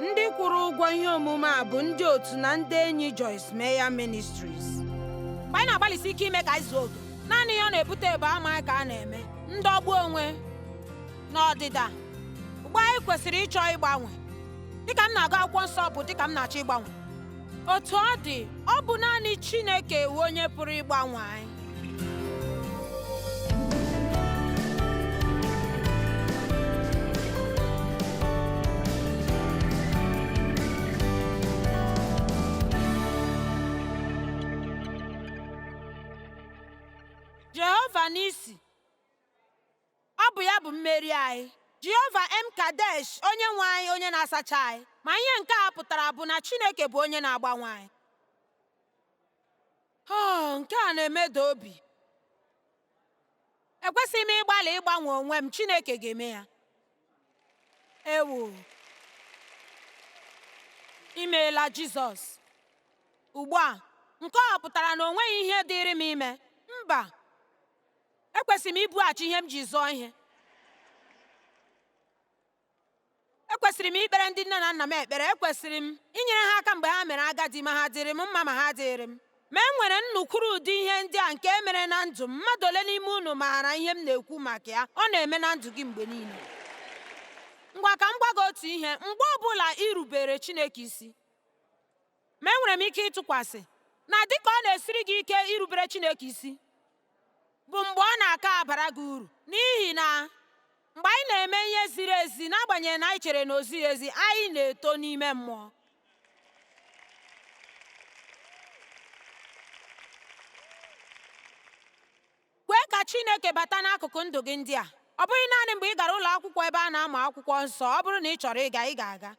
Ndị kwụrụ ụgwọ ihe omume a bụ ndị otu na ndị enyi Joyce Meyer Ministries. Mgbe anyị na-agbalịsi ike ime ka anyị zuo oke, naanị ihe ọ na-ebute ebe amaghị ka a na-eme ndọgbu onwe n'ọdịda. Ugbu anyị kwesịrị ịchọ ịgbanwe. Dịka m na-agụ akwụkwọ nsọ bụ dịka m na-achọ ịgbanwe. Otu ọ dị, ọ bụ naanị Chineke wụ onye pụrụ ịgbanwe anyị. Jehova n'isi, ọ bụ ya bụ mmeri anyị. Jehova M Kadesh, onye nwe anyị, onye na-asacha anyị. Ma ihe nke a pụtara bụ na Chineke bụ onye na-agbanwe anyị. Nke a na-emeda obi. Ekwesịghị m ịgbalị ịgbanwe onwe m, Chineke ga-eme ya. Ewo, imeela Jizọs. Ugbu a, nke a pụtara na o nweghị ihe dịịrị m ime. Mba, ekwesịrị m ibughachi ihe m ji zụọ ihe. Ekwesịrị m ikpere ndị nne na nna m ekpere. Ekwesịrị m inyere ha aka mgbe ha mere agadi, ma ha dịrị m mma ma ha dịrị m. Ma e nwere nnukwuru ụdị ihe ndị a nke mere na ndụ m. Mmadụ ole n'ime unu maara ihe m na-ekwu maka ya? Ọ na-eme na ndụ gị mgbe niile. Ngwa ka m gwa gị otu ihe. Mgbe ọbụla irubere Chineke isi, ma enwere m ike ịtụkwasị na dịka ọ na-esiri gị ike irubere Chineke isi bụ mgbe ọ na-aka abara gị uru. N'ihi na mgbe anyị na-eme ihe ziri ezi, n'agbanyeghị na anyị chere na o ziri ezi, anyị na-eto n'ime mmụọ. Kwee ka Chineke bata n'akụkụ ndụ gị ndị a. Ọ bụghị naanị mgbe ị gara ụlọ akwụkwọ ebe a na-amụ akwụkwọ nsọ. Ọ bụrụ na ị chọrọ ịga, ị ga-aga.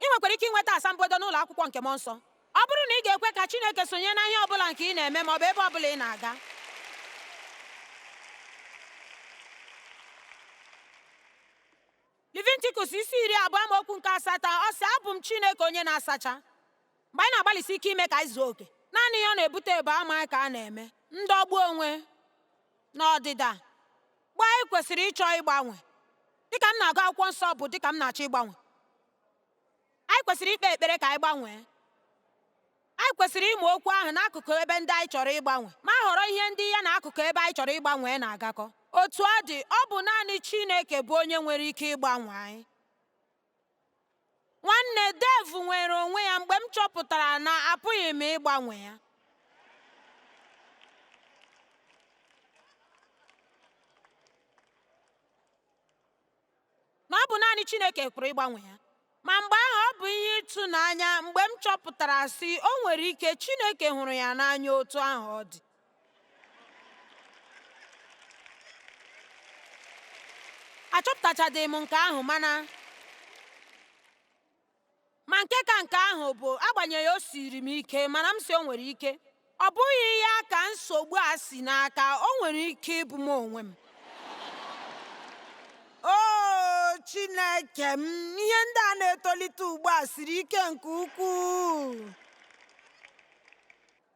Ị nwekwara ike ịnweta asambodo n'ụlọ akwụkwọ nke mmụọ nsọ. Ọ bụrụ na ị ga-ekwe ka Chineke sonye na ihe ọ bụla nke ị na-eme ma ọ bụ ebe ọ bụla ị na-aga. Leviticus 20:8 ọ sị, abụ m Chineke onye na-asacha. Mgbe anyị na-agbalịsi ike ime ka anyị zuo oke, naanị ihe ọ na-ebute ebe amaghị ka a na-eme ndọgbu onwe n'ọdịda. Mgbe anyị kwesịrị ịchọ ịgbanwe. Dịka m na-agụ akwụkwọ nsọ bụ dịka m na-achọ ịgbanwe. Anyị kwesịrị ikpe ekpere ka anyị gbanwee. Anyị kwesịrị ịmụ okwu ahụ n'akụkụ ebe ndị anyị chọrọ ịgbanwe, ma họrọ ihe ndị ya na akụkụ ebe anyị chọrọ ịgbanwe na-agakọ. Otu ọ dị, ọ bụ naanị Chineke bụ onye nwere ike ịgbanwe anyị. Nwanne Dave nwere onwe ya mgbe m chọpụtara na apụghị m ịgbanwe ya. Na ọ bụ naanị Chineke pụrụ ịgbanwe ya. Ma mgbe ahụ ọ bụ ihe ịtụnanya mgbe m chọpụtara sị o nwere ike Chineke hụrụ ya n'anya otu ahụ ọ dị. Achọpụtachaghị m nke ahụ, ma nke ka nke ahụ bụ agbanyeghị o siri m ike, mana m si o nwere ike. Ọ bụghị ya ka nsogbu a si n'aka, o nwere ike ịbụ m onwe m. Chineke m, ihe ndị a na-etolite ugbu a siri ike nke ukwuu.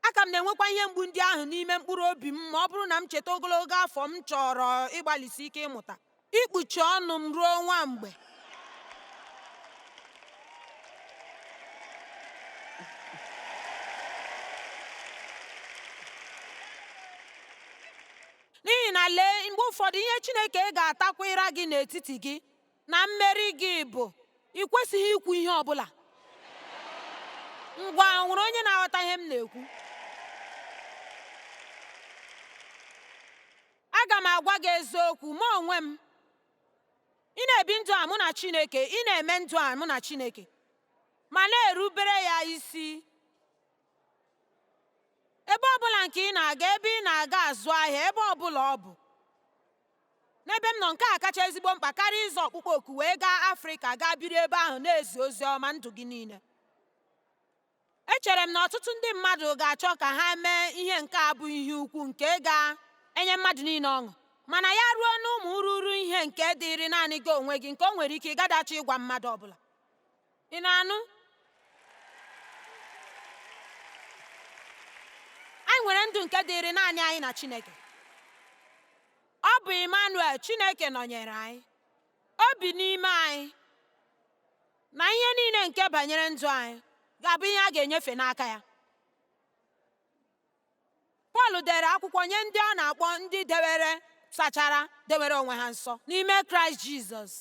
Aka m na-enwekwa ihe mgbu ndị ahụ n'ime mkpụrụ obi m ma ọ bụrụ na m cheta ogologo afọ m chọrọ ịgbalịsi ike ịmụta ikpuchi ọnụ m ruo nwa mgbe. N'ihi na lee, mgbe ụfọdụ ihe Chineke ga-atakwa ịra gị n'etiti gị na mmeri gị bụ ị kwesịghị ikwu ihe ọ bụla. Ngwa, nwere onye na-aghọta ihe m na-ekwu? Aga m agwa gị eziokwu, mụ onwe m, ị na-ebi ndụ a mụ na Chineke, ị na-eme ndụ a mụ na Chineke, ma na-erubere ya isi. Ebe ọbụla nke ị na-aga, ebe ị na-aga azụ ahịa, ebe ọbụla ọ bụ. N'ebe m nọ, nke a kacha ezigbo mkpa karịa ịzọ ọkpụkpọ oku wee gaa Afrịka gaa biri ebe ahụ na-ezi ozi ọma ndụ gị niile. Echere m na ọtụtụ ndị mmadụ ga-achọ ka ha mee ihe nke a bụ ihe ukwu nke ga-enye mmadụ niile ọṅụ, mana ya ruo n'ụmụ ururu ihe nke dịrị naanị gị onwe gị, nke o nwere ike ịgadachi ịgwa mmadụ ọbụla. Ị na-anụ? Anyị nwere ndụ nke dịrị naanị anyị na Chineke. Ọ bụ Emmanuel, Chineke nọnyere anyị. O bi n'ime anyị. Na ihe niile nke banyere ndụ anyị ga-abụ ihe a ga-enyefe n'aka ya. Pọl dere akwụkwọ nye ndị ọ na-akpọ ndị sachara dewere onwe ha nsọ n'ime Kraịst Jizọs.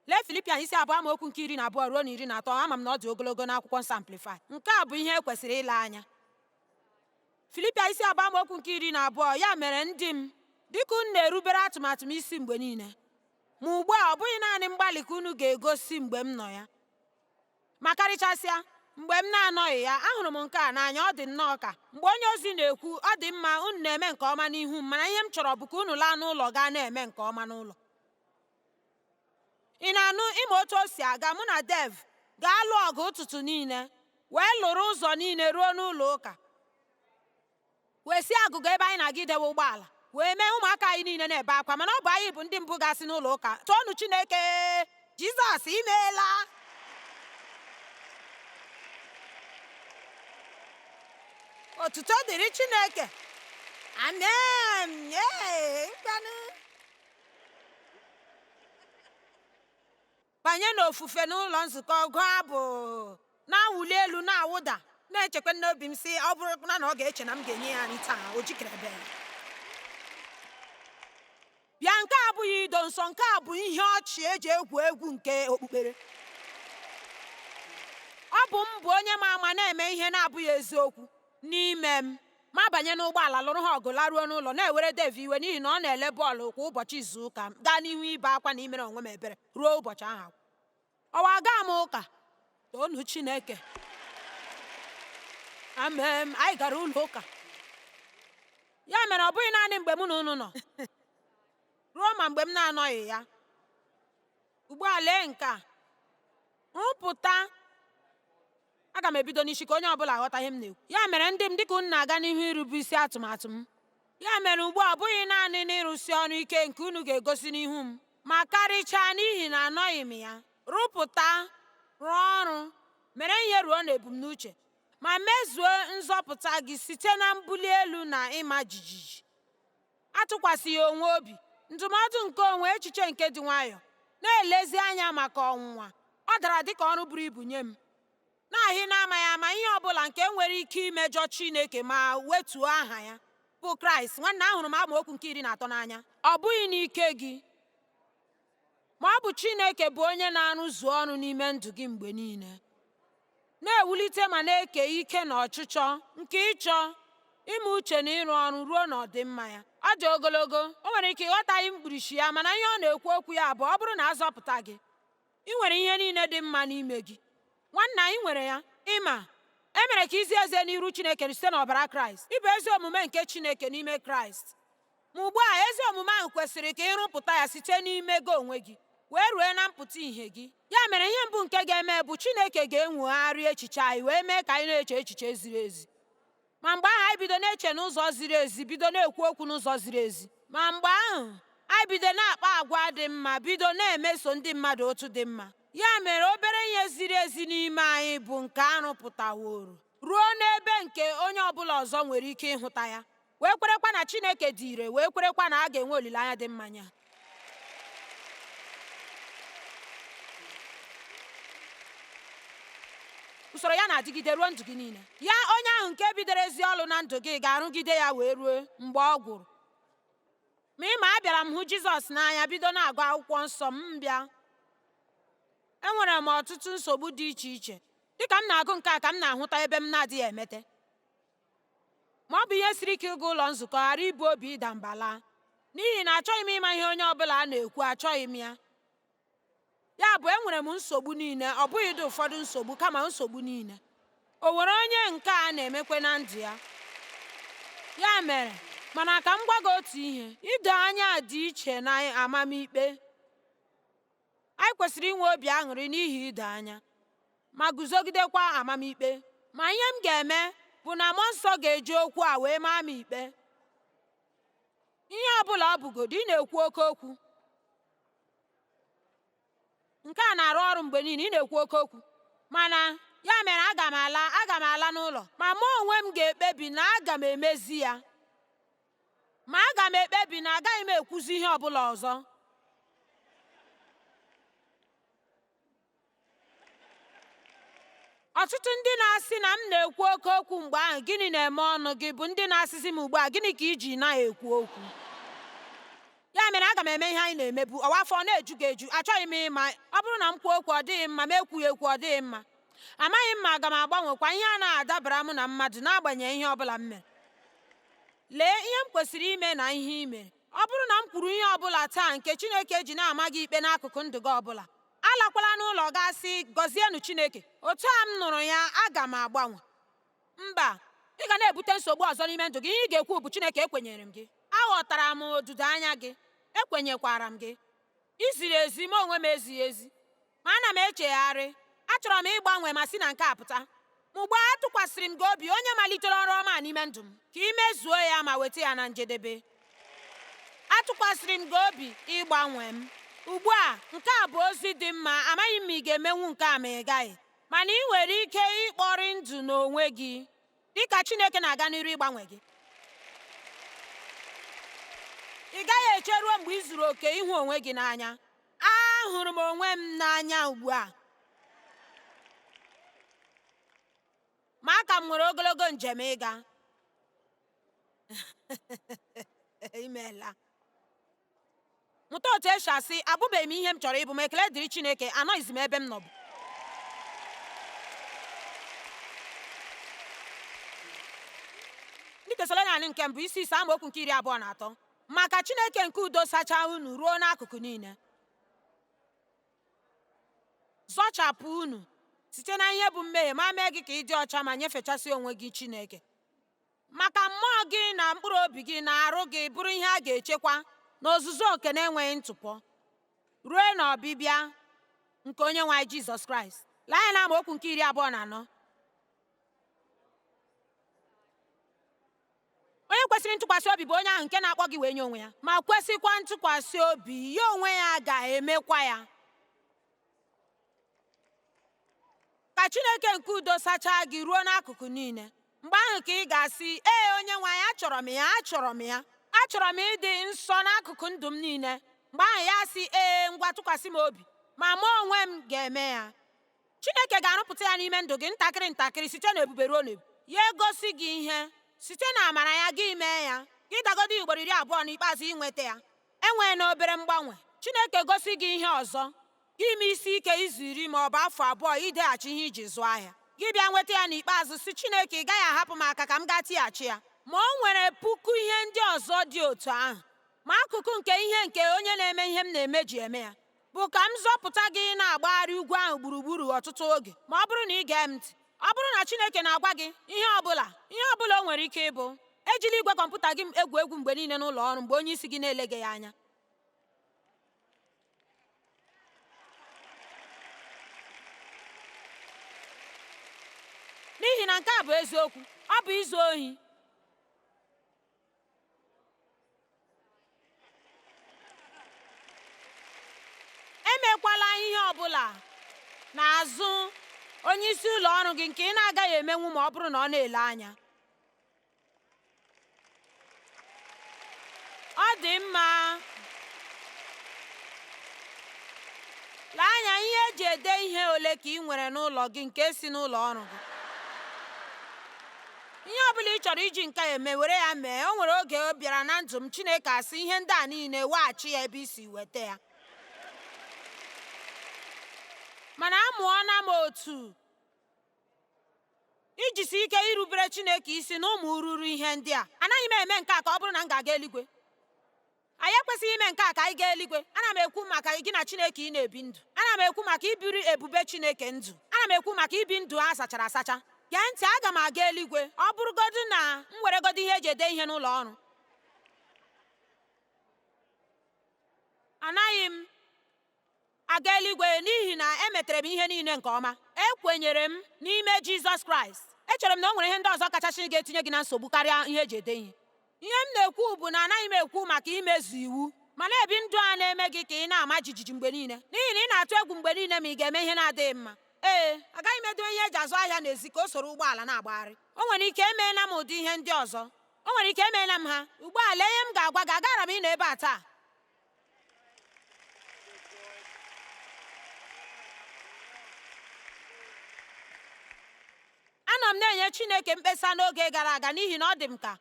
Lee Filipian isi 2 amaokwu nke 12 ruo na 13. Ama m na ọ dị ogologo n'akwụkwọ nsọ Amplify. Nke a bụ ihe e kwesịrị ile anya. Filipian isi 2 amaokwu nke 12. Ya mere ndị m, dịka unu na-erubere atụmatụ m isi mgbe niile, ma ugbu a ọ bụghị naanị mgbalị ka unu ga-egosi mgbe m nọ ya, ma karịchasịa mgbe m na-anọghị ya. Ahụrụ m nke a n'anya. Ọ dị nnọọ ka mgbe onye ozi na-ekwu, ọ dị mma, unu na-eme nke ọma n'ihu m, mana ihe m chọrọ bụ ka unu laa n'ụlọ gaa na-eme nke ọma n'ụlọ. Ị na-anụ ịma otu o si aga? Mụ na Dev ga-alụ ọgụ ụtụtụ niile, wee lụrụ ụzọ niile ruo n'ụlọ ụka, wee si agụgụ ebe anyị na-aga idewe ụgbọala, wee mee ụmụaka anyị niile na-ebe akwa, mana ọ bụ anyị bụ ndị mbụ gasị n'ụlọ ụka. Toonu Chineke! Jizọs imeela! Otuto dịrị Chineke. Amen. Banye n'ofufe n'ụlọ nzukọ, gụọ abụ, na-awụli elu, na-awụda, na-echekwa n'obi m sị, ọ bụrụ na ọ ga-eche na m ga-enye ya nri taa, o jikere bịa. Bịa, nke a abụghị ido nsọ, nke a bụ ihe ọchị eji egwu egwu nke okpukpere. Ọ bụ m bụ onye ma ama na-eme ihe na-abụghị eziokwu n'ime m, ma banye n'ụgbọala lụrụ ha ọgụ, laruo n'ụlọ, na-ewere Dev iwe n'ihi na ọ na-ele bọọlụ kwa ụbọchị izu ụka, gaa n'ihu ibe akwa na imere onwe m ebere ruo ụbọchị ahụ. Ọwa gaa m ụka. Toonu Chineke. Amen. Anyị gara ụlọ ụka. Ya mere ọ bụghị naanị mgbe mụ na unu nọ ruo ma mgbe m na-anọghị ya. Ugbu a lee nke a. Nrụpụta. Aga m ebido n'isi ka onye ọbụla ghọta ihe m na-ekwu. Ya mere ndị m, dịka unu na-aga n'ihu irube isi atụmatụ m, ya mere ugbu a ọ bụghị naanị n'ịrụsi ọrụ ike nke unu ga-egosi n'ihu m, ma karịchaa n'ihi na anọghị m ya. Rụpụta, rụọ ọrụ, mere ihe ruo n'ebumnuche, ma mezuo nzọpụta gị site na mbuli elu na ịma jijiji. Atụkwasịghị onwe obi, ndụmọdụ nke onwe, echiche nke dị nwayọọ, na-elezi anya maka ọnwụnwa. Ọ dara dịka ọrụ buru ibu nye m, na-ahị na-amaghị ama ihe ọbụla nke nwere ike imejọ Chineke ma wetuo aha ya bụ Kraịst. Nwanne, ahụrụ m amaokwu nke 13 n'anya. Ọ bụghị n'ike gị, ma ọ bụ Chineke bụ onye na-arụzu ọrụ n'ime ndụ gị mgbe niile, na-ewulite ma na-eke ike na ọchịchọ nke ịchọ ime uche na ịrụ ọrụ ruo n'ọdịmma ya. Ọ dị ogologo, o nwere ike ịghọtaghị mkpirisi ya, mana ihe ọ na-ekwu okwu ya bụ ọ bụrụ na azọpụta gị, ị nwere ihe niile dị mma n'ime gị. Nwanna, ị nwere ya. Ịma, e mere ka izi eze n'iru Chineke site n'ọbara Kraịst. Ị bụ ezi omume nke Chineke n'ime Kraịst. Ma ugbu a, ezi omume ahụ kwesịrị ka ịrụpụta ya site n'ime gị onwe gị, wee rue na mpụta ìhè gị. Ya mere ihe mbụ nke ga-eme bụ Chineke ga-enwogharị echiche anyị, wee mee ka anyị na-eche echiche ziri ezi. Ma mgbe ahụ anyị bido na-eche n'ụzọ ziri ezi, bido na-ekwu okwu n'ụzọ ziri ezi. Ma mgbe ahụ anyị bido na-akpa agwa dị mma, bido na-emeso ndị mmadụ otu dị mma. Ya mere obere ihe ziri ezi n'ime anyị bụ nke a rụpụtaworo ruo n'ebe nke onye ọbụla ọzọ nwere ike ịhụta ya, wee kwerekwa na Chineke dị ire, wee kwerekwa na a ga-enwe olileanya dị mmanya. Usoro ya na-adịgide ruo ndụ gị niile. Ya onye ahụ nke bidoro ezi ọlụ na ndụ gị ga-arụgide ya wee ruo mgbe ọ gwụrụ. Ma ịma, abịara m hụ Jizọs n'anya, bido na-agụ akwụkwọ nsọ m bịa. Enwere m ọtụtụ nsogbu dị iche iche. Dịka m na-agụ nke a ka m na-ahụta ebe m na-adịghị emete. Ma ọ bụ ihe siri ike ịga ụlọ nzukọ ghara ibu obi ịda mba laa, n'ihi na achọghị m ịma ihe onye ọbụla a na-ekwu, achọghị m ya. Ya bụ, enwere m nsogbu niile, ọ bụghị dị ụfọdụ nsogbu, kama nsogbu niile. O nwere onye nke a na-emekwe na ndụ ya. Ya mere, mana ka m gwa gị otu ihe, ido anya dị iche na amamikpe. Anyị kwesịrị inwe obi aṅụrị n'ihi ido anya, ma guzogidekwa amamikpe. Ma ihe m ga-eme bụ na mmụọ nsọ ga-eji okwu a wee maa m ikpe. Ihe ọbụla ọ bụgodu, ị na-ekwu oke okwu. Nke a na-arụ ọrụ mgbe niile, ị na-ekwu oke okwu. Mana ya mere aga m ala n'ụlọ, ma mụ onwe m ga-ekpebi na aga m emezi ya. Ma aga m ekpebi na agaghị m ekwuzi ihe ọbụla ọzọ. ọtụtụ ndị na-asị na m na-ekwu oke okwu mgbe ahụ gịnị na-eme ọnụ gị bụ ndị na-asịzi m ugbu a gịnị ka iji na-ekwu okwu. Ya mere aga m eme ihe anyị na-emebu ọwa afọ na-eju gị eju achọghị m ịma ọ bụrụ na m kwuo okwu ọ dịghị mma ma ekwughị ekwu ọ dịghị mma. Amaghị m ma aga m agbanwekwa ihe a na-adabara m na mmadụ n'agbanyeghị ihe ọbụla m mere. Lee ihe m kwesịrị ime na ihe i mere. Ọ bụrụ na m kwuru ihe ọbụla taa nke Chineke ji na-ama gị ikpe n'akụkụ ndụ gị ọbụla, alakwala n'ụlọ gaa sị gọzienụ Chineke otu a m nụrụ ya aga m agbanwe. Mba, ị ga na-ebute nsogbu ọzọ n'ime ndụ gị. Ihe ị ga-ekwu bụ Chineke ekwenyere m gị, aghọtara m odudo anya gị, ekwenyekwara m gị, iziri ezi m onwe m ezighị ezi, ma ana m echegharị, achọrọ m ịgbanwe ma si na nke a pụta. Mgbe a tụkwasịrị m gị obi onye malitere ọrụ ọma n'ime ndụ m ka ị mezuo ya ma weta ya na njedebe. Atụkwasịrị m gị obi ịgbanwe m. Ugbu a nke a bụ ozi dị mma, amaghị m ma ị ga-emenwu nke a ma ị gaghị, mana ị nwere ike ịkpọrị ndụ n'onwe gị dịka Chineke na-aga n'iru ịgbanwe gị. Ị gaghị eche ruo mgbe ị zuru oke ịhụ onwe gị n'anya. Ahụrụ m onwe m n'anya ugbu a, ma aka m nwere ogologo njem ịga. Imeela. Mụta otu esi asị abụbeghị m ihe m chọrọ ịbụ ma ekele dịrị Chineke anọghịzi m ebe m nọbụ. Ndị Tesalonaịka nke mbụ isi 5 amaokwu nke 23. Maka Chineke nke udo sachaa unu ruo n'akụkụ niile, zọchapụ unu site na ihe bụ mmehie ma mee gị ka ị dị ọcha ma nyefechasị onwe gị Chineke. Maka mmụọ gị na mkpụrụ obi gị na arụ gị bụrụ ihe a ga-echekwa n'ozuzu oke na-enweghị ntụpọ ruo n'ọbịbịa nke onye nwe anyị Jizọs Kraịst. Lee anya na amaokwu nke 24. Onye kwesịrị ntụkwasị obi bụ onye ahụ nke na-akpọ gị wee nye onwe ya, ma kwesịkwa ntụkwasị obi ya onwe ya ga-emekwa ya. Ka Chineke nke udo sachaa gị ruo n'akụkụ niile. Mgbe ahụ ka ị ga-asị ee onye nwe anyị achọrọ m ya, achọrọ m ya, achọrọ m ịdị nsọ n'akụkụ ndụ m niile. Mgbe ahụ ya sị ee ngwa tụkwasị m obi ma mụ onwe m ga-eme ya. Chineke ga-arụpụta ya n'ime ndụ gị ntakịrị ntakịrị site n'ebube ruo n'ebube. Ya egosi gị ihe site na amara ya gị mee ya, gị dagodo ugboro 20 n'ikpeazụ inweta ya. Enwee na obere mgbanwe, Chineke gosi gị ihe ọzọ, gị ime isi ike izu 10 ma ọ bụ afọ 2 ideghachi ihe iji zụọ ahịa, gị bịa nweta ya n'ikpeazụ si Chineke ị gaghị ahapụ m aka ka m gaa tighachi ya. Ma o nwere puku ihe ndị ọzọ dị otu ahụ, ma akụkụ nke ihe nke onye na-eme ihe m na-eme ji eme ya bụ ka m zọpụta gị na-agbagharị ugwu ahụ gburugburu ọtụtụ oge. Ma ọ bụrụ na ị gee m ntị, ọ bụrụ na Chineke na-agwa gị ihe ọbụla o nwere ike ịbụ, ejila igwe kọmputa gị egwu egwu mgbe niile n'ụlọ ọrụ mgbe onye isi gị na-eleghị ya anya. N'ihi na nke a bụ eziokwu, ọ bụ izu ohi. Emekwala ihe ọbụla n'azụ onye isi ụlọ ọrụ gị nke ị na-agaghị emenwu ma ọ bụrụ na ọ na-ele anya. Ọ dị mma. Lee anya ihe eji ede ihe ole ka ị nwere n'ụlọ gị nke si n'ụlọ ọrụ gị. Ihe ọbụla ị chọrọ iji nke eme were ya mee. O nwere oge ọ bịara na ndụ m, Chineke asị ihe ndị a niile weghachi ya ebe i si weta ya. Mana amụọna m otu ijisi ike irubere Chineke isi na ụmụ ruru ihe ndị a. Anaghị m eme nke a ka ọ bụrụ na m ga-aga eluigwe. Anyị ekwesịghị ime nke a ka anyị gaa eluigwe. Ana m ekwu maka gị na Chineke ị na-ebi ndụ. Ana m ekwu maka ibiri ebube Chineke ndụ. Ana m ekwu maka ibi ndụ a sachara asacha. Gee ntị, aga m aga eluigwe ọ bụrụgodu na m weregodo ihe eji ede ihe n'ụlọ ọrụ. Anaghị m aga eluigwe n'ihi na emetere m ihe niile nke ọma. Ekwenyere m n'ime Jizọs Kraịst. Echere m na o nwere ihe ndị ọzọ kachasị ga-etinye gị na nsogbu karịa ihe eji ede ihe. Ihe m na-ekwu bụ na anaghị m ekwu maka imezu iwu, ma na-ebi ndụ a na-eme gị ka ị na-ama jijiji mgbe niile n'ihi na ị na-atụ egwu mgbe niile ma ị ga-eme ihe na-adịghị mma. Ee, agaghị m edowe ihe eji azụ ahịa n'ezi ka o soro ụgbọala na-agbagharị. O nwere ike emeela m ụdị ihe ndị ọzọ. O nwere ike emeela m ha. Ugbu a lee ihe m ga-agwa gị, agara m ịnọ ebe a taa. m na-enye Chineke mkpesa n'oge gara aga n'ihi na ọ dị m ka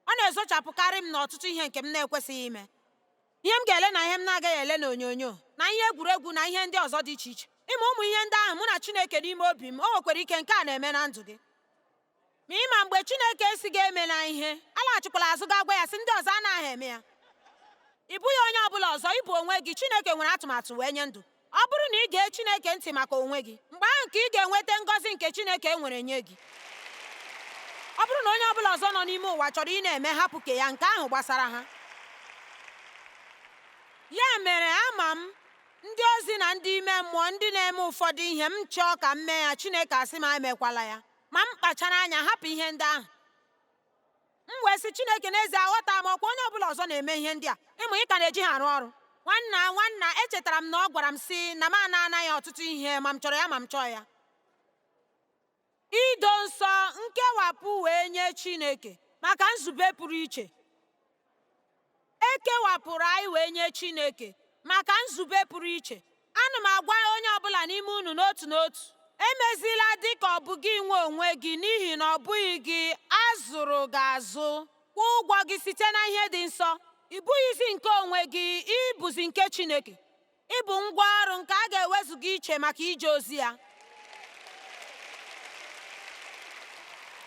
ọ na-ezochapụkarị m n'ọtụtụ ihe nke m na-ekwesịghị ime, ihe m ga-ele na ihe m na-agaghị ele n'onyonyo na ihe egwuregwu na ihe ndị ọzọ dị iche iche. Ịma ụmụ ihe ndị ahụ mụ na Chineke n'ime obi m, o nwekwara ike nke a na-eme na ndụ gị. Ma ịma mgbe Chineke esighị eme na ihe, alaghachikwala azụ ga gwa ya sị ndị ọzọ anaghị eme ya. Ị bụghị onye ọbụla ọzọ, ị bụ onwe gị. Chineke nwere atụmatụ wee nye ndụ. Ọ bụrụ na ị gee Chineke ntị maka onwe gị, mgbe ahụ ka ị ga-enweta ngọzi nke Chineke nwere nye gị. Ọ bụrụ na onye ọbụla ọzọ nọ n'ime ụwa chọrọ ị na-eme hapụ ke ya, nke ahụ gbasara ha. Ya mere ama m ndị ozi na ndị ime mmụọ ndị na-eme ụfọdụ ihe m chọọ ka m mee ya, Chineke asị m emekwala ya, ma m kpachara anya hapụ ihe ndị ahụ. M wee sị Chineke, n'ezie aghọta m, ọkwa onye ọbụla ọzọ na-eme ihe ndị a, ịmụ ị ka na-eji ha arụ ọrụ. Nwanna echetara m na ọ gwara m sị na m anaghị ọtụtụ ihe ma m chọrọ ya ma m chọọ ya. Ido nsọ nkewapụ wee nye Chineke maka nzube pụrụ iche. Ekewapụrụ anyị wee nye Chineke maka nzube pụrụ iche. Ana m agwa onye ọbụla n'ime unu n'otu n'otu, emezila dị ka ọ bụ gị nwe onwe gị, n'ihi na ọ bụghị gị azụrụ gị azụ. Kwụọ ụgwọ gị site na ihe dị nsọ. Ị bụghịzi nke onwe gị, ị bụzi nke Chineke. Ị bụ ngwa ọrụ nke a ga-ewezuga iche maka ije ozi ya.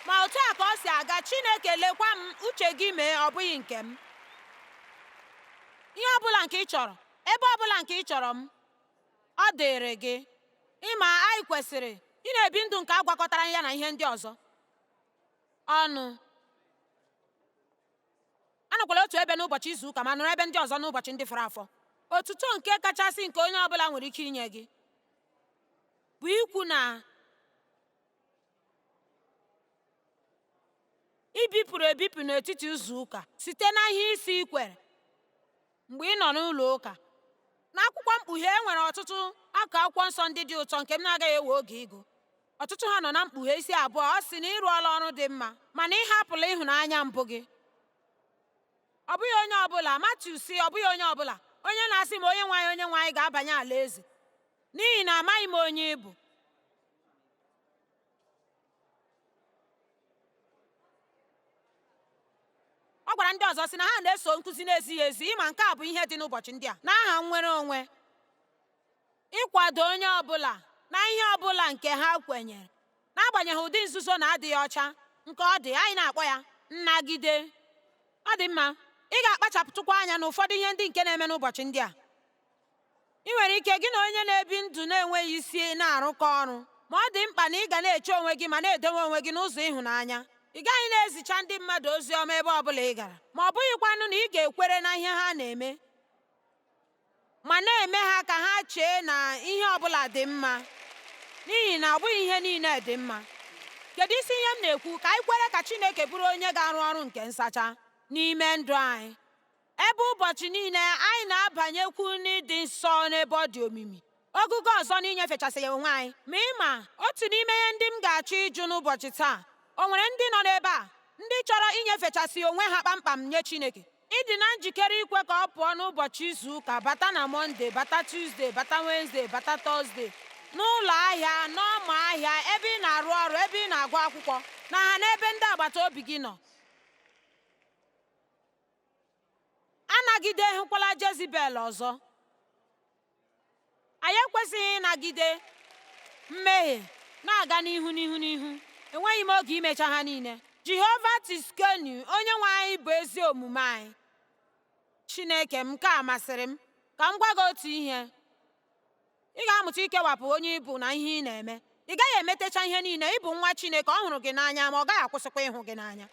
Ma otu a ka ọ si aga, Chineke lekwa m, uche gị mee, ọ bụghị nke m. Ihe ọbụla nke ị chọrọ, ebe ọbụla nke ị chọrọ m, ọ dịrị gị. Ịma anyị kwesịrị ị na-ebi ndụ nke a gwakọtara ya na ihe ndị ọzọ ọnụ. Anọkwala otu ebe n'ụbọchị izu ụka ma nọrọ ebe ndị ọzọ n'ụbọchị ndị fọrọ afọ. Otuto nke kachasị nke onye ọbụla nwere ike inye gị bụ ikwu na ị bipụrụ ebipụ n'etiti izu ụka site na ihe isi ikwere mgbe ị nọ n'ụlọ ụka. N'akwụkwọ mkpughe e nwere ọtụtụ aka akwụkwọ nsọ ndị dị ụtọ nke m na-agaghị ewe oge ịgụ. Ọtụtụ ha nọ na mkpughe isi abụọ. Ọ sị na ị rụọla ọrụ dị mma, mana ị hapụla ịhụnanya mbụ gị. Ọ bụghị onye ọbụla, Matiu sị, ọ bụghị onye ọbụla onye na-asị m onye nwe anyị ga-abanye alaeze, n'ihi na amaghị m onye ị bụ. Ọ gwara ndị ọzọ sị na ha na-eso nkụzi na-ezighị ezi. Ịma nke a bụ ihe dị n'ụbọchị ndị a n'aha nnwere onwe, ịkwado onye ọbụla na ihe ọbụla nke ha kwenyere, n'agbanyeghị ụdị nzuzo na adịghị ọcha nke ọ dị. Anyị na-akpọ ya nnagide. Ọ dị mma, ị ga-akpachapụtụkwa anya n'ụfọdụ ihe ndị nke na-eme n'ụbọchị ndị a. Ị nwere ike gị na onye na-ebi ndụ na-enweghị isi na-arụkọ ọrụ, ma ọ dị mkpa na ị ga na-eche onwe gị ma na-edowe onwe gị n'ụzọ ịhụnanya. Ị gaghị na-ezicha ndị mmadụ ozi ọma ebe ọbụla ị gara, ma ọ bụghịkwanụ na ị ga-ekwere na ihe ha na-eme ma na-eme ha ka ha chee na ihe ọbụla dị mma, n'ihi na ọ bụghị ihe niile dị mma. Kedu isi ihe m na-ekwu? Ka anyị kwere ka Chineke bụrụ onye ga-arụ ọrụ nke nsacha n'ime ndụ anyị, ebe ụbọchị niile anyị na-abanyekwu n'ịdị nsọ n'ebe ọ dị omimi, ogugo ọzọ n'inyefechasị ya onwe anyị. Ma ịma otu n'ime ihe ndị m ga-achọ ịjụ n'ụbọchị taa, o nwere ndị nọ n'ebe a ndị chọrọ inyefechasị onwe ha kpamkpam nye Chineke? Ịdị na njikere ikwe ka ọ pụọ n'ụbọchị izu ụka, bata na Mọnde, bata Tusde, bata Wenesde, bata Tọzde, n'ụlọ ahịa, n'ọma ahịa, ebe ị na-arụ ọrụ, ebe ị na-agụ akwụkwọ, na ha n'ebe ndị agbata obi gị nọ. Anagide hụkwala Jezibel ọzọ. Anyị ekwesịghị ịnagide mmehie na-aga n'ihu. Enweghị m oge imecha ha niile. Jehova Tiskenu, onye nwe anyị bụ ezi omume anyị. Chineke m, nke a masịrị m. Ka m gwa gị otu ihe, ị ga-amụta ikewapụ onye ị bụ na ihe ị na-eme. Ị gaghị emetecha ihe niile. Ị bụ nwa Chineke, ọ hụrụ gị n'anya, ma ọ gaghị akwụsịkwa ịhụ gị n'anya.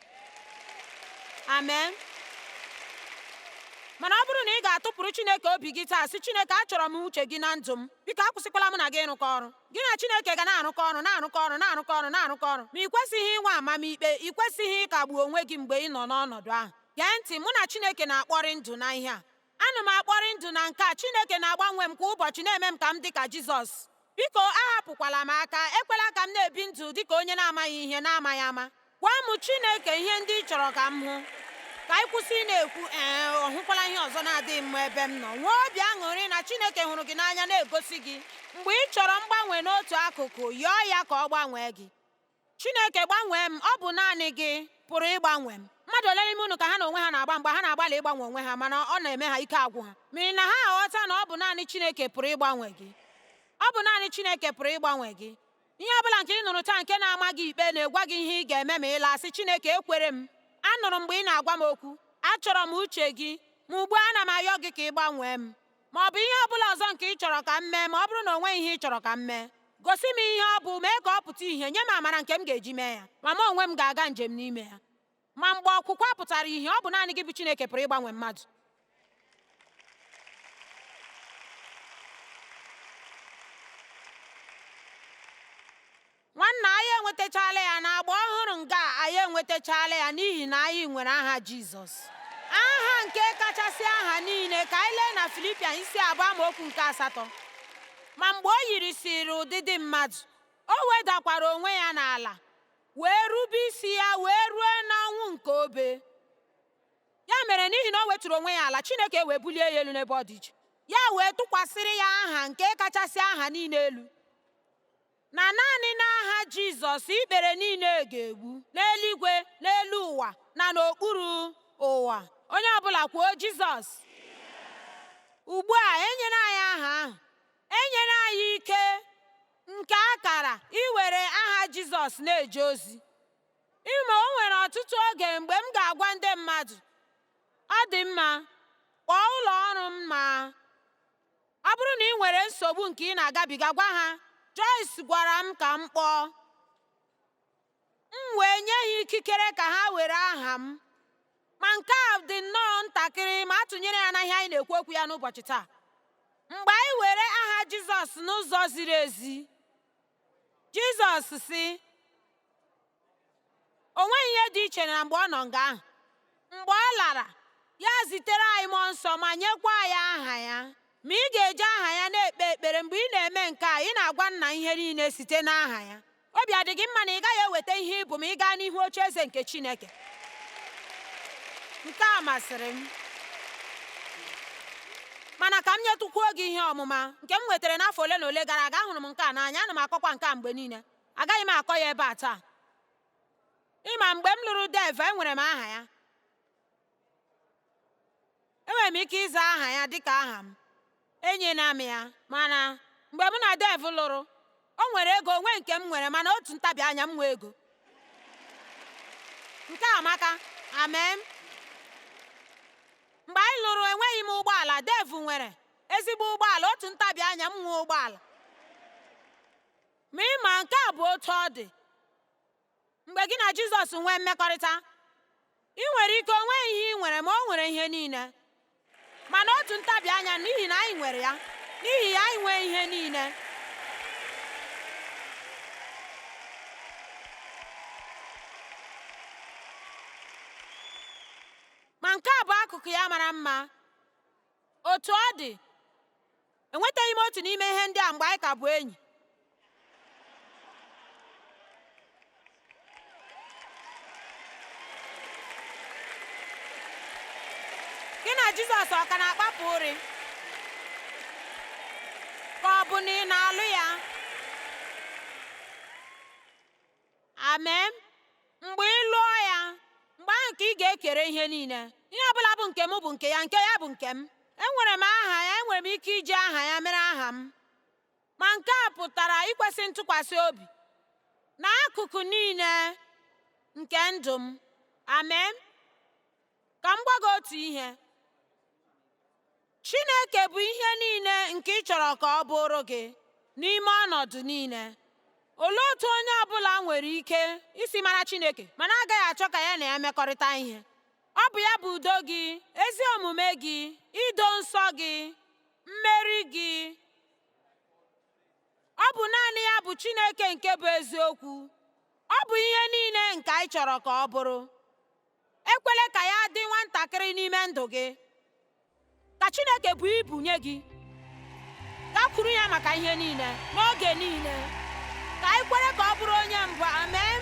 Amen. Mana ọ bụrụ na ị ga-atụpụrụ Chineke obi gị taa, sị Chineke, achọrọ m uche gị na ndụ m, biko akwụsịkwala m na gị ịrụkọ ọrụ. Gị na Chineke ga na-arụkọ ọrụ. Ma ị kwesịghị inwe amamikpe, ị kwesịghị ịkagbu onwe gị mgbe ị nọ n'ọnọdụ ahụ. Gee ntị, mụ na Chineke na-akpọrị ndụ na ihe a. Ana m akpọrị ndụ na nke a. Chineke na-agbanwe m kwa ụbọchị, na-eme m ka m dị ka Jizọs. Biko ahapụkwala m aka, ekwela ka m na-ebi ndụ dị ka onye na-amaghị ihe, na-amaghị ama. Gwa m Chineke ihe ndị ị chọrọ ka m hụ. Ka anyị kwụsị ị na-ekwu ọ hụkwala ihe ọzọ na-adịghị mma ebe m nọ. Nwee obi aṅụrị na Chineke hụrụ gị n'anya, na-egosi gị mgbe ị chọrọ mgbanwe n'otu akụkụ, yọọ ya ka ọ gbanwee gị. Chineke gbanwee m, ọ bụ naanị gị pụrụ ịgbanwe m. Mmadụ ole n'ime unu ka ha na onwe ha na-agba mgbe ha na-agbalị ịgbanwe onwe ha mana ọ na-eme ha ike agwụ ha? N'ihi na ha aghọta na ọ bụ naanị Chineke pụrụ ịgbanwe gị. Ọ bụ naanị Chineke pụrụ ịgbanwe gị. Ihe ọ bụla nke ị nụrụ taa nke na-ama gị ikpe na-egwa gị ihe ị ga-eme ma ị laa sị Chineke ekwere m, anụrụ m mgbe ị na-agwa m okwu, achọrọ m uche gị, ma ugbu a ana m ayọ gị ka ị gbanwee m. Ma ọ bụ ihe ọ bụla ọzọ nke ị chọrọ ka m mee, ma ọ bụrụ na o nweghị ihe ị chọrọ ka m mee, gosi m ihe ọ bụ, mee ka ọ pụta ìhè, nye m amara nke m ga-eji mee ya, ma m onwe m ga-aga njem n'ime ya. Ma mgbe ọkwụkwa pụtara ìhè, ọ bụ naanị gị bụ Chineke pụrụ ịgbanwe mmadụ. Nwanna anyị enwetachala ya na agba ọhụrụ nga anyị enwetachala ya n'ihi na anyị nwere aha Jizọs, aha nke kachasị aha niile, ka anyị lee na Filipian 2:8. Ma mgbe o yirisiri ụdịdị mmadụ, o wedakwara onwe ya n'ala, wee rube isi ya wee ruo n'ọnwụ nke obe. Ya mere, n'ihi na o wetụrụ onwe ya ala, Chineke wee bulie ya elu n'ebe ọ dị iche, ya wee tụkwasịrị ya aha nke kachasị aha niile elu, na naanị n'aha Jizọs ikpere niile ga-egbu, n'eluigwe, n'elu ụwa, na n'okpuru ụwa. Onye ọbụla kwuo Jizọs. Ugbu a enyere anyị aha ahụ, enyere anyị ike nke akara iwere aha Jizọs na-eje ozi. Ime o nwere ọtụtụ oge mgbe m ga-agwa ndị mmadụ, ọ dị mma, kpọọ ụlọ ọrụ m, ma ọ bụrụ na ị nwere nsogbu nke ị na-agabiga, gwa ha Joyce gwara m ka m kpọọ. M wee nye ha ikikere ka ha were aha m. Ma nke a dị nnọọ ntakịrị ma atụnyere ya na ihe anyị na-ekwu okwu ya n'ụbọchị taa. Mgbe anyị were aha Jizọs n'ụzọ ziri ezi, Jizọs sị, o nweghị ihe dị iche na mgbe ọ nọ nga ahụ. Mgbe ọ lara, ya zitere anyị mmụọ nsọ ma nyekwa ya aha ya. Ma ị ga-eji aha ya na-ekpe ekpere. Mgbe ị na-eme nke a, ị na-agwa Nna ihe niile site n'aha ya. Obi adị gị mma na ị gaghị eweta ihe ịbụ ma ị gaa n'ihu ocheeze nke Chineke? Nke a masịrị m. Mana ka m nyetụkwuo gị ihe ọmụma nke m nwetara n'afọ ole na ole gara aga. Ahụrụ m nke a n'anya, ana m akọkwa nke a mgbe niile. Agaghị m akọ ya ebe a taa. Ịma, mgbe m lụrụ Dev, enwere m aha ya. Enwere m ike ịza aha ya dịka aha m, enyela m ya. Mana mgbe m na Dev lụrụ, o nwere ego, onwe nke m nwere, mana otu ntabi anya m nwee ego. Nke a amaka. Amen. Mgbe anyị lụrụ, enweghị m ụgbọala. Dev nwere ezigbo ụgbọala, otu ntabi anya m nwee ụgbọala. Ma ịma, nke a bụ otu ọ dị mgbe gị na Jizọs nwee mmekọrịta. Ị nwere ike o nweghị ihe ị nwere, ma o nwere ihe niile. Mana otu ntabi anya, n'ihi na anyị nwere ya, n'ihi ya anyị nwee ihe niile. Ma nke a bụ akụkụ ya mara mma. Otu ọ dị, enwetaghị m otu n'ime ihe ndị a mgbe anyị ka bụ enyi. Gị na Jizọs ọ ka na-akpapụ ụrị? Ka ọ bụ na ị na-alụ ya? Amen. Mgbe ị lụọ ya, mgbe ahụ ka ị ga-ekere ihe niile. Ihe ọ bụla bụ nke m bụ nke ya, nke ya bụ nke m. Enwere m aha ya, enwere m ike iji aha ya mere aha m. Ma nke a pụtara ikwesị ntụkwasị obi n'akụkụ niile nke ndụ m. Amen. Ka m gwa gị otu ihe. Chineke bụ ihe niile nke ị chọrọ ka ọ bụrụ gị n'ime ọnọdụ niile. Olee otu onye ọbụla nwere ike isi mara Chineke mana agaghị achọ ka ya na ya mekọrịta ihe? Ọ bụ ya bụ udo gị, ezi omume gị, ido nsọ gị, mmeri gị. Ọ bụ naanị ya bụ Chineke nke bụ eziokwu. Ọ bụ ihe niile nke anyị chọrọ ka ọ bụrụ. Ekwela ka ya dị nwatakịrị n'ime ndụ gị. Ka Chineke bụ ibu nye gị. Gakwuru ya maka ihe niile, n'oge niile. Ka anyị kwere ka ọ bụrụ onye mbụ. Amen.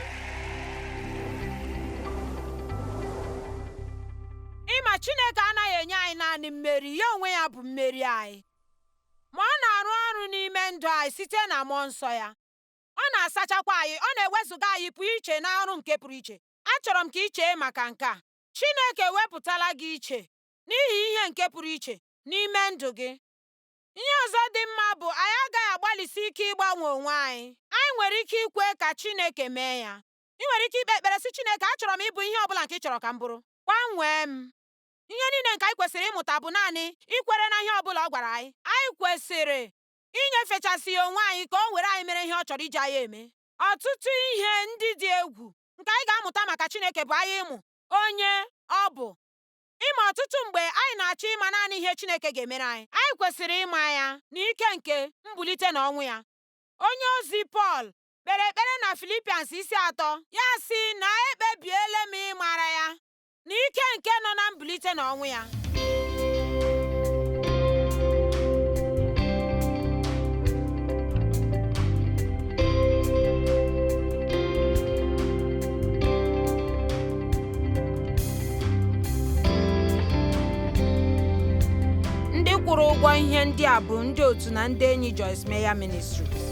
Ịma, Chineke anaghị enye anyị naanị mmeri, ya onwe ya bụ mmeri anyị. Ma ọ na-arụ ọrụ n'ime ndụ anyị site na mmụọ nsọ ya. ọ na-asachakwa anyị, ọ na-ewezụga anyị pụọ iche na ọrụ nke pụrụ iche. Achọrọ m ka ị chee maka nke a. Chineke ewepụtala gị iche n'ihi ihe nke pụrụ iche n'ime ndụ gị. Ihe ọzọ dị mma bụ anyị agaghị agbalịsi ike ịgbanwe onwe anyị. Anyị nwere ike ikwe ka Chineke mee ya. Ị nwere ike ikpe ekpere sị Chineke, achọrọ m ịbụ ihe ọ bụla nke ị chọrọ ka m bụrụ. Gbanwee m. Ihe niile nke anyị kwesịrị ịmụta bụ naanị ikwere na ihe ọ bụla ọ gwara anyị. Anyị kwesịrị inyefechasị ya onwe anyị ka o were anyị mere ihe ọ chọrọ iji anyị eme. Ọtụtụ ihe ndị dị egwu nke anyị ga-amụta maka Chineke bụ anyị ịmụ onye ọ bụ. Ịma ọtụtụ mgbe anyị na-achọ ịma naanị ihe Chineke ga-emere anyị. Anyị kwesịrị ịma ya n'ike nke mbulite n'ọnwụ ya. Onye ozi Pọl kpere ekpere na Filipians 3:3 ya sị na ekpebiela m ịmara ya n'ike nke nọ na mbulite n'ọnwụ ya. Ndị kwụrụ ụgwọ ihe ndị a bụ ndị otu na ndị enyi Joyce Meyer Ministries.